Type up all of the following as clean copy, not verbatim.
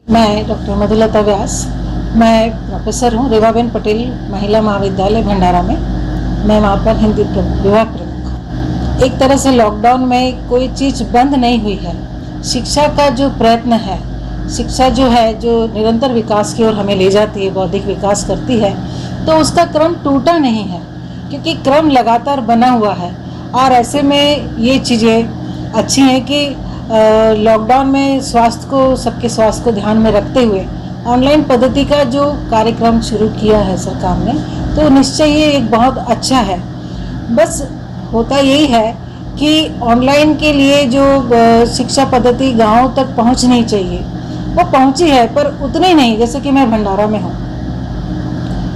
मैं डॉक्टर मधुलता व्यास। मैं प्रोफेसर हूँ रेवाबेन पटेल महिला महाविद्यालय भंडारा में। मैं वहाँ पर हिंदी विभाग प्रमुख। एक तरह से लॉकडाउन में कोई चीज़ बंद नहीं हुई है। शिक्षा का जो प्रयत्न है, शिक्षा जो है जो निरंतर विकास की ओर हमें ले जाती है, बौद्धिक विकास करती है, तो उसका क्रम टूटा नहीं है, क्योंकि क्रम लगातार बना हुआ है। और ऐसे में ये चीज़ें अच्छी हैं कि लॉकडाउन में सबके स्वास्थ्य को ध्यान में रखते हुए ऑनलाइन पद्धति का जो कार्यक्रम शुरू किया है सरकार ने, तो निश्चय ये एक बहुत अच्छा है। बस होता यही है कि ऑनलाइन के लिए जो शिक्षा पद्धति गाँव तक पहुंचनी चाहिए वो पहुंची है, पर उतनी नहीं। जैसे कि मैं भंडारा में हूँ,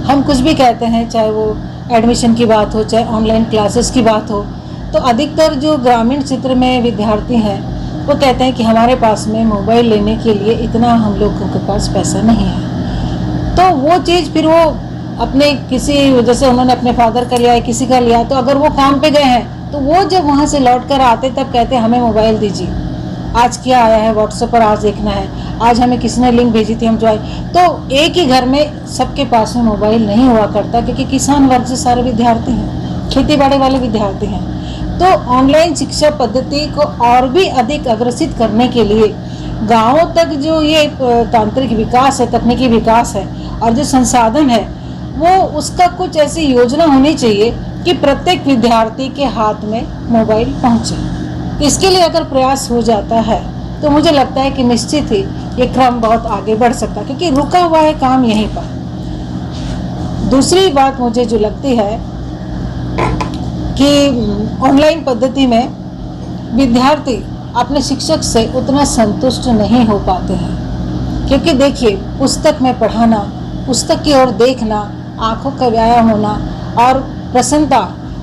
हम कुछ भी कहते हैं, चाहे वो एडमिशन की बात हो, चाहे ऑनलाइन क्लासेस की बात हो, तो अधिकतर जो ग्रामीण क्षेत्र में विद्यार्थी हैं वो कहते हैं कि हमारे पास में मोबाइल लेने के लिए इतना हम लोगों के पास पैसा नहीं है। तो वो चीज़ फिर वो अपने किसी, जैसे उन्होंने अपने फादर का लिया है, किसी का लिया, तो अगर वो काम पे गए हैं तो वो जब वहाँ से लौट कर आते तब कहते हैं हमें मोबाइल दीजिए, आज क्या आया है व्हाट्सएप पर, आज देखना है, आज हमें किसी ने लिंक भेजी थी, हम ज्वाइन। तो एक ही घर में सबके पास में मोबाइल नहीं हुआ करता, क्योंकि किसान वर्ग से सारे विद्यार्थी हैं, खेती बाड़ी वाले विद्यार्थी हैं। तो ऑनलाइन शिक्षा पद्धति को और भी अधिक अग्रसित करने के लिए गांवों तक जो ये तांत्रिक विकास है, तकनीकी विकास है और जो संसाधन है, वो उसका कुछ ऐसी योजना होनी चाहिए कि प्रत्येक विद्यार्थी के हाथ में मोबाइल पहुंचे। इसके लिए अगर प्रयास हो जाता है तो मुझे लगता है कि निश्चित ही ये क्रम बहुत आगे बढ़ सकता है, क्योंकि रुका हुआ है काम यहीं पर। दूसरी बात मुझे जो लगती है कि ऑनलाइन पद्धति में विद्यार्थी अपने शिक्षक से उतना संतुष्ट नहीं हो पाते हैं, क्योंकि देखिए, पुस्तक में पढ़ाना, पुस्तक की ओर देखना, आँखों का व्यायाम होना और प्रसन्नता,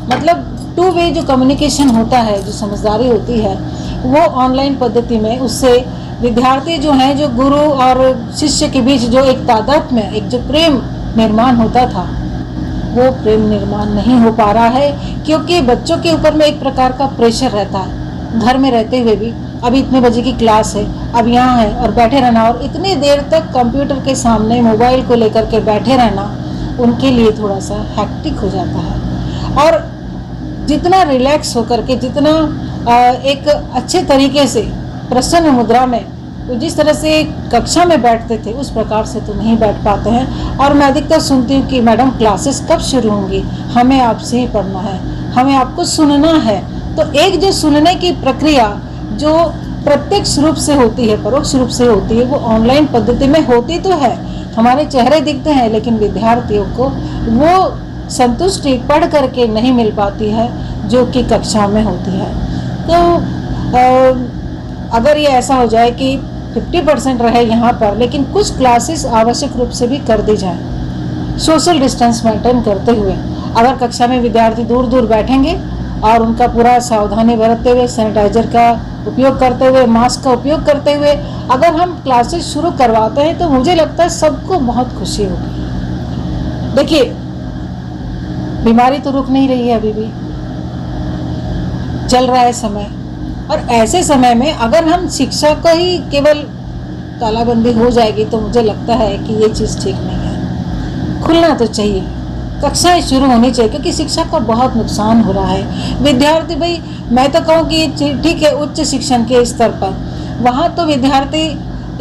मतलब टू वे जो कम्युनिकेशन होता है, जो समझदारी होती है, वो ऑनलाइन पद्धति में उससे विद्यार्थी जो हैं, जो गुरु और शिष्य के बीच जो एक तादात्म्य में एक जो प्रेम निर्माण होता था, वो प्रेम निर्माण नहीं हो पा रहा है, क्योंकि बच्चों के ऊपर में एक प्रकार का प्रेशर रहता है। घर में रहते हुए भी अभी इतने बजे की क्लास है, अब यहाँ है और बैठे रहना, और इतनी देर तक कंप्यूटर के सामने मोबाइल को लेकर के बैठे रहना उनके लिए थोड़ा सा हैक्टिक हो जाता है। और जितना रिलैक्स होकर के, जितना एक अच्छे तरीके से प्रसन्न मुद्रा में तो जिस तरह से कक्षा में बैठते थे उस प्रकार से तो नहीं बैठ पाते हैं। और मैं अधिकतर सुनती हूँ कि मैडम क्लासेस कब शुरू होंगी, हमें आपसे ही पढ़ना है, हमें आपको सुनना है। तो एक जो सुनने की प्रक्रिया जो प्रत्यक्ष रूप से होती है, परोक्ष रूप से होती है, वो ऑनलाइन पद्धति में होती तो है, हमारे चेहरे दिखते हैं, लेकिन विद्यार्थियों को वो संतुष्टि पढ़ करके नहीं मिल पाती है जो कि कक्षा में होती है। तो अगर ये ऐसा हो जाए कि 50% रहे यहाँ पर, लेकिन कुछ क्लासेस आवश्यक रूप से भी कर दी जाए, सोशल डिस्टेंस मेंटेन करते हुए। अगर कक्षा में विद्यार्थी दूर दूर बैठेंगे और उनका पूरा सावधानी बरतते हुए, सैनिटाइजर का उपयोग करते हुए, मास्क का उपयोग करते हुए अगर हम क्लासेस शुरू करवाते हैं, तो मुझे लगता है सबको बहुत खुशी होगी। देखिए, बीमारी तो रुक नहीं रही है, अभी भी चल रहा है समय, और ऐसे समय में अगर हम शिक्षा को ही केवल तालाबंदी हो जाएगी तो मुझे लगता है कि ये चीज़ ठीक नहीं है। खुलना तो चाहिए, कक्षाएं शुरू होनी चाहिए, क्योंकि शिक्षा का बहुत नुकसान हो रहा है। विद्यार्थी, भाई मैं तो कहूँ कि ठीक है, उच्च शिक्षण के स्तर पर वहाँ तो विद्यार्थी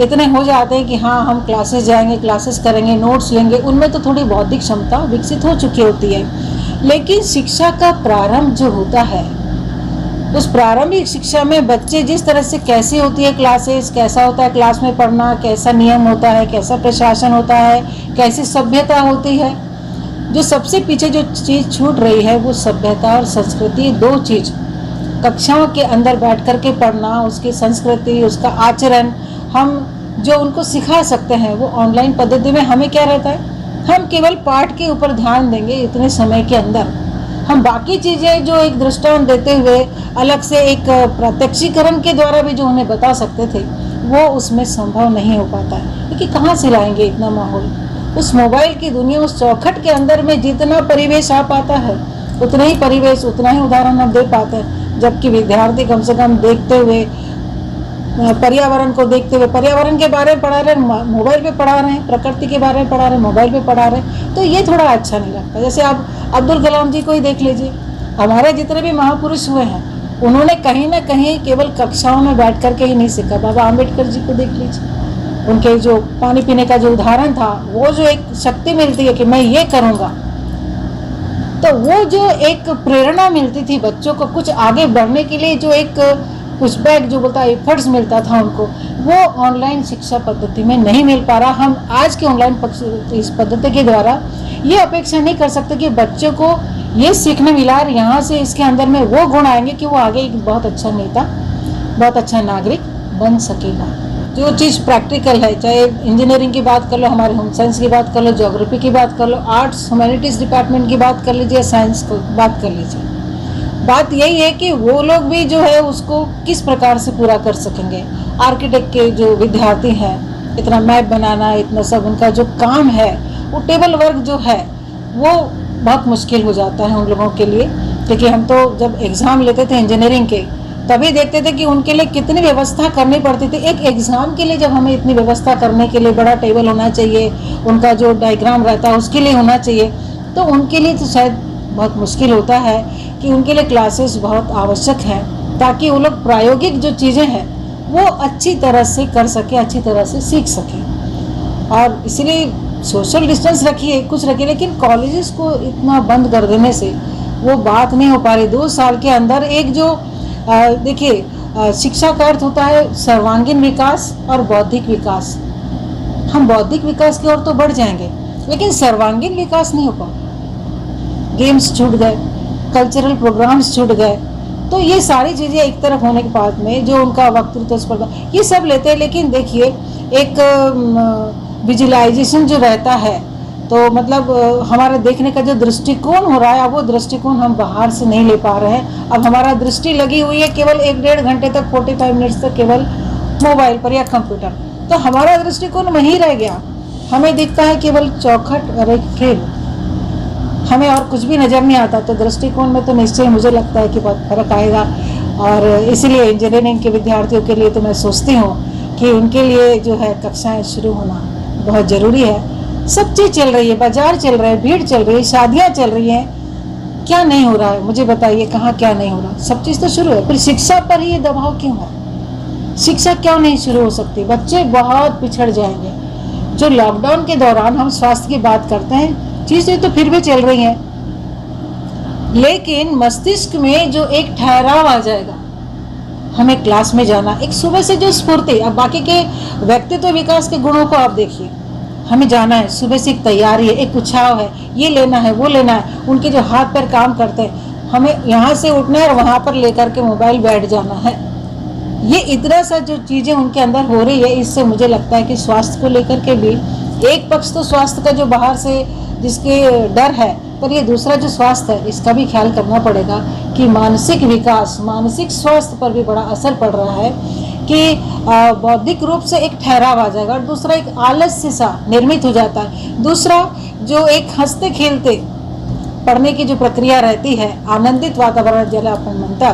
इतने हो जाते हैं कि हाँ हम क्लासेस जाएंगे, क्लासेस करेंगे, नोट्स लेंगे, उनमें तो थोड़ी बौद्धिक क्षमता विकसित हो चुकी होती है। लेकिन शिक्षा का प्रारंभ जो होता है, उस प्रारंभिक शिक्षा में बच्चे जिस तरह से कैसी होती है क्लासेस, कैसा होता है क्लास में पढ़ना, कैसा नियम होता है, कैसा प्रशासन होता है, कैसी सभ्यता होती है, जो सबसे पीछे जो चीज़ छूट रही है वो सभ्यता और संस्कृति, दो चीज़। कक्षाओं के अंदर बैठ कर के पढ़ना, उसकी संस्कृति, उसका आचरण हम जो उनको सिखा सकते हैं, वो ऑनलाइन पद्धति में हमें क्या रहता है, हम केवल पाठ के ऊपर ध्यान देंगे इतने समय के अंदर, हम बाकी चीज़ें जो एक दृष्टांत देते हुए अलग से एक प्रत्यक्षीकरण के द्वारा भी जो उन्हें बता सकते थे, वो उसमें संभव नहीं हो पाता है। क्योंकि कहाँ से लाएंगे इतना माहौल, उस मोबाइल की दुनिया, उस चौखट के अंदर में जितना परिवेश आ पाता है उतना ही परिवेश, उतना ही उदाहरण हम दे पाते हैं, जबकि विद्यार्थी कम से कम देखते हुए पर्यावरण को देखते हुए पर्यावरण के बारे में पढ़ा रहे हैं, मोबाइल पे पढ़ा रहे हैं, प्रकृति के बारे में पढ़ा रहे हैं, मोबाइल पे पढ़ा रहे हैं, तो ये थोड़ा अच्छा नहीं लगता। जैसे आप अब्दुल कलाम जी को ही देख लीजिए, हमारे जितने भी महापुरुष हुए हैं उन्होंने कहीं ना कहीं केवल कक्षाओं में बैठ करके ही नहीं सीखा। बाबा आम्बेडकर जी को देख लीजिए, उनके जो पानी पीने का जो उदाहरण था, वो जो एक शक्ति मिलती है कि मैं ये करूँगा, तो वो जो एक प्रेरणा मिलती थी बच्चों को कुछ आगे बढ़ने के लिए, जो एक पुशबैक जो बोलता है एफर्ट्स मिलता था उनको, वो ऑनलाइन शिक्षा पद्धति में नहीं मिल पा रहा। हम आज के ऑनलाइन इस पद्धति के द्वारा ये अपेक्षा नहीं कर सकते कि बच्चों को ये सीखने मिला और यहाँ से इसके अंदर में वो गुण आएंगे कि वो आगे एक बहुत अच्छा नेता, बहुत अच्छा नागरिक बन सकेगा। जो चीज़ प्रैक्टिकल है, चाहे इंजीनियरिंग की बात कर लो, हमारे होम साइंस की बात कर लो, ज्योग्राफी की बात कर लो, आर्ट्स ह्यूमैनिटीज़ डिपार्टमेंट की बात कर लीजिए, साइंस को बात कर लीजिए, बात यही है कि वो लोग भी जो है उसको किस प्रकार से पूरा कर सकेंगे। आर्किटेक्ट के जो विद्यार्थी हैं, इतना मैप बनाना, इतना सब उनका जो काम है, वो टेबल वर्क जो है वो बहुत मुश्किल हो जाता है उन लोगों के लिए। क्योंकि हम तो जब एग्ज़ाम लेते थे इंजीनियरिंग के, तभी देखते थे कि उनके लिए कितनी व्यवस्था करनी पड़ती थी। एक एग्ज़ाम के लिए जब हमें इतनी व्यवस्था करने के लिए बड़ा टेबल होना चाहिए, उनका जो डायग्राम रहता है उसके लिए होना चाहिए, तो उनके लिए तो शायद बहुत मुश्किल होता है कि उनके लिए क्लासेस बहुत आवश्यक हैं, ताकि वो लोग प्रायोगिक जो चीज़ें हैं वो अच्छी तरह से कर सकें, अच्छी तरह से सीख सकें। और इसलिए सोशल डिस्टेंस रखिए, कुछ रखिए, लेकिन कॉलेजेस को इतना बंद कर देने से वो बात नहीं हो पा रही। 2 साल के अंदर एक जो देखिए शिक्षा का अर्थ होता है सर्वांगीण विकास और बौद्धिक विकास। हम बौद्धिक विकास की ओर तो बढ़ जाएंगे, लेकिन सर्वांगीण विकास नहीं हो पाएगा। गेम्स छूट गए, कल्चरल प्रोग्राम्स छूट गए, तो ये सारी चीज़ें एक तरफ होने के बाद में जो उनका वक्तृत्व स्पर्धा ये सब लेते हैं। लेकिन देखिए एक विजुअलाइजेशन जो रहता है, तो मतलब हमारा देखने का जो दृष्टिकोण हो रहा है, वो दृष्टिकोण हम बाहर से नहीं ले पा रहे हैं। अब हमारा दृष्टि लगी हुई है केवल 1-1.5 घंटे तक, 45 मिनट्स तक केवल मोबाइल पर या कंप्यूटर, तो हमारा दृष्टिकोण वहीं रह गया। हमें दिखता है केवल चौखट और एक फ्रेम, हमें और कुछ भी नज़र नहीं आता। तो दृष्टिकोण में तो निश्चय मुझे लगता है कि बहुत फर्क आएगा। और इसीलिए इंजीनियरिंग के विद्यार्थियों के लिए तो मैं सोचती हूँ कि उनके लिए जो है कक्षाएँ शुरू होना बहुत ज़रूरी है। सब चीज़ चल रही है, बाजार चल रहा है, भीड़ चल रही है, शादियाँ चल रही हैं, क्या नहीं हो रहा है मुझे बताइए, कहाँ क्या नहीं हो रहा? सब चीज़ तो शुरू है, फिर शिक्षा पर ही ये दबाव क्यों है? शिक्षा क्यों नहीं शुरू हो सकती? बच्चे बहुत पिछड़ जाएंगे। जो लॉकडाउन के दौरान हम स्वास्थ्य की बात करते हैं, चीज़ें तो फिर भी चल रही हैं, लेकिन मस्तिष्क में जो एक ठहराव आ जाएगा, हमें क्लास में जाना, एक सुबह से जो स्फूर्ति। अब बाकी के व्यक्तित्व विकास के गुणों को आप देखिए, हमें जाना है, सुबह से एक तैयारी है, एक उत्साह है, ये लेना है, वो लेना है, उनके जो हाथ पैर काम करते हैं, हमें यहाँ से उठना है और वहाँ पर लेकर के मोबाइल बैठ जाना है। ये इतना सा जो चीज़ें उनके अंदर हो रही है, इससे मुझे लगता है कि स्वास्थ्य को लेकर के भी एक पक्ष तो स्वास्थ्य का जो बाहर से जिसके डर है, पर ये दूसरा जो स्वास्थ्य है इसका भी ख्याल करना पड़ेगा कि मानसिक विकास, मानसिक स्वास्थ्य पर भी बड़ा असर पड़ रहा है कि बौद्धिक रूप से एक ठहराव आ जाएगा, और दूसरा एक आलस्य सा निर्मित हो जाता है। दूसरा जो एक हंसते खेलते पढ़ने की जो प्रक्रिया रहती है, आनंदित वातावरण जिला अपन मनता,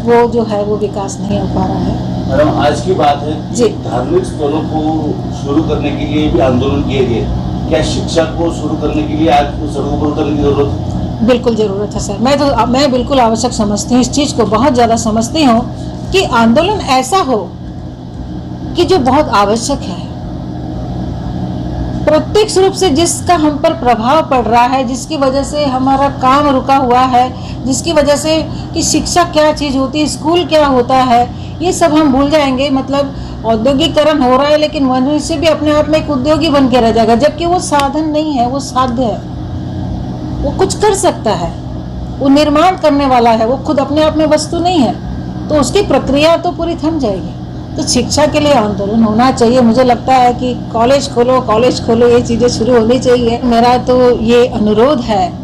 वो जो है वो विकास नहीं हो पा रहा है। मैडम आज की बात है कि धार्मिक स्थलों को शुरू करने के लिए भी आंदोलन किए गए, क्या शिक्षा को शुरू करने के लिए आज सड़कों पर उतरने की जरूरत है? बिल्कुल ज़रूरत है सर, मैं बिल्कुल आवश्यक समझती हूँ, इस चीज़ को बहुत ज़्यादा समझती हूँ कि आंदोलन ऐसा हो कि जो बहुत आवश्यक है, प्रत्यक्ष रूप से जिसका हम पर प्रभाव पड़ रहा है, जिसकी वजह से हमारा काम रुका हुआ है, जिसकी वजह से कि शिक्षा क्या चीज़ होती है, स्कूल क्या होता है, ये सब हम भूल जाएंगे। मतलब औद्योगिकरण हो रहा है, लेकिन मनुष्य भी अपने आप में एक उद्योगी बन के रह जाएगा, जबकि वो साधन नहीं है, वो साध्य है, वो कुछ कर सकता है, वो निर्माण करने वाला है, वो खुद अपने आप में वस्तु नहीं है, तो उसकी प्रक्रिया तो पूरी थम जाएगी। तो शिक्षा के लिए आंदोलन होना चाहिए। मुझे लगता है कि कॉलेज खोलो, ये चीज़ें शुरू होनी चाहिए। मेरा तो ये अनुरोध है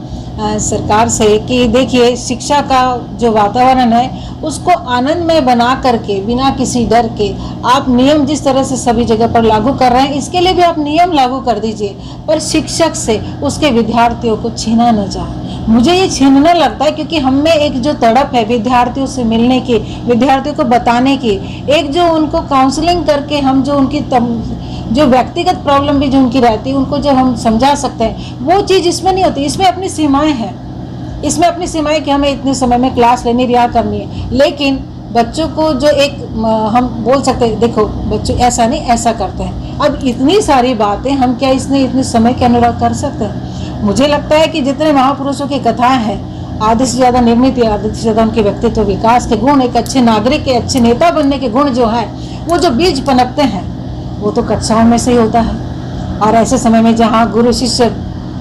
सरकार से कि देखिए, शिक्षा का जो वातावरण है उसको आनंदमय बना करके, बिना किसी डर के, आप नियम जिस तरह से सभी जगह पर लागू कर रहे हैं, इसके लिए भी आप नियम लागू कर दीजिए, पर शिक्षक से उसके विद्यार्थियों को छीना न जाए। मुझे ये छीनने लगता है, क्योंकि हम में एक जो तड़प है विद्यार्थियों से मिलने की, विद्यार्थियों को बताने की, एक जो उनको काउंसलिंग करके हम जो उनकी जो व्यक्तिगत प्रॉब्लम भी जो उनकी रहती है उनको जब हम समझा सकते हैं, वो चीज़ इसमें नहीं होती। इसमें अपनी सीमाएं हैं, इसमें अपनी सीमाएं कि हमें इतने समय में क्लास लेनी रिहा करनी है। लेकिन बच्चों को जो एक हम बोल सकते हैं, देखो बच्चों ऐसा नहीं ऐसा करते हैं, अब इतनी सारी बातें हम क्या इसने इतने समय के अनुराग कर सकते हैं? मुझे लगता है कि जितने महापुरुषों की कथाएं हैं, आधे से ज़्यादा निर्मित या आधे से ज़्यादा उनके व्यक्तित्व विकास के गुण, एक अच्छे नागरिक के अच्छे नेता बनने के गुण जो हैं, वो जो बीज पनपते हैं वो तो कक्षाओं में से ही होता है। और ऐसे समय में जहाँ गुरु शिष्य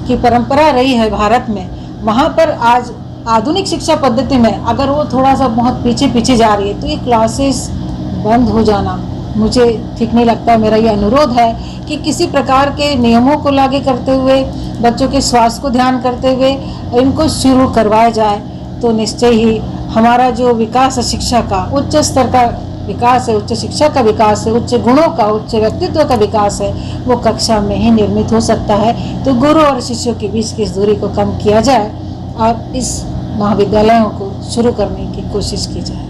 की परंपरा रही है भारत में, वहाँ पर आज आधुनिक शिक्षा पद्धति में अगर वो थोड़ा सा बहुत पीछे पीछे जा रही है तो ये क्लासेस बंद हो जाना मुझे ठीक नहीं लगता। मेरा ये अनुरोध है कि किसी प्रकार के नियमों को लागू करते हुए, बच्चों के स्वास्थ्य को ध्यान करते हुए इनको शुरू करवाया जाए, तो निश्चय ही हमारा जो विकास है शिक्षा का, उच्च स्तर का विकास है, उच्च शिक्षा का विकास है, उच्च गुणों का, उच्च व्यक्तित्व का विकास है, वो कक्षा में ही निर्मित हो सकता है। तो गुरु और शिष्यों के बीच की इस दूरी को कम किया जाए और इस महाविद्यालयों को शुरू करने की कोशिश की जाए।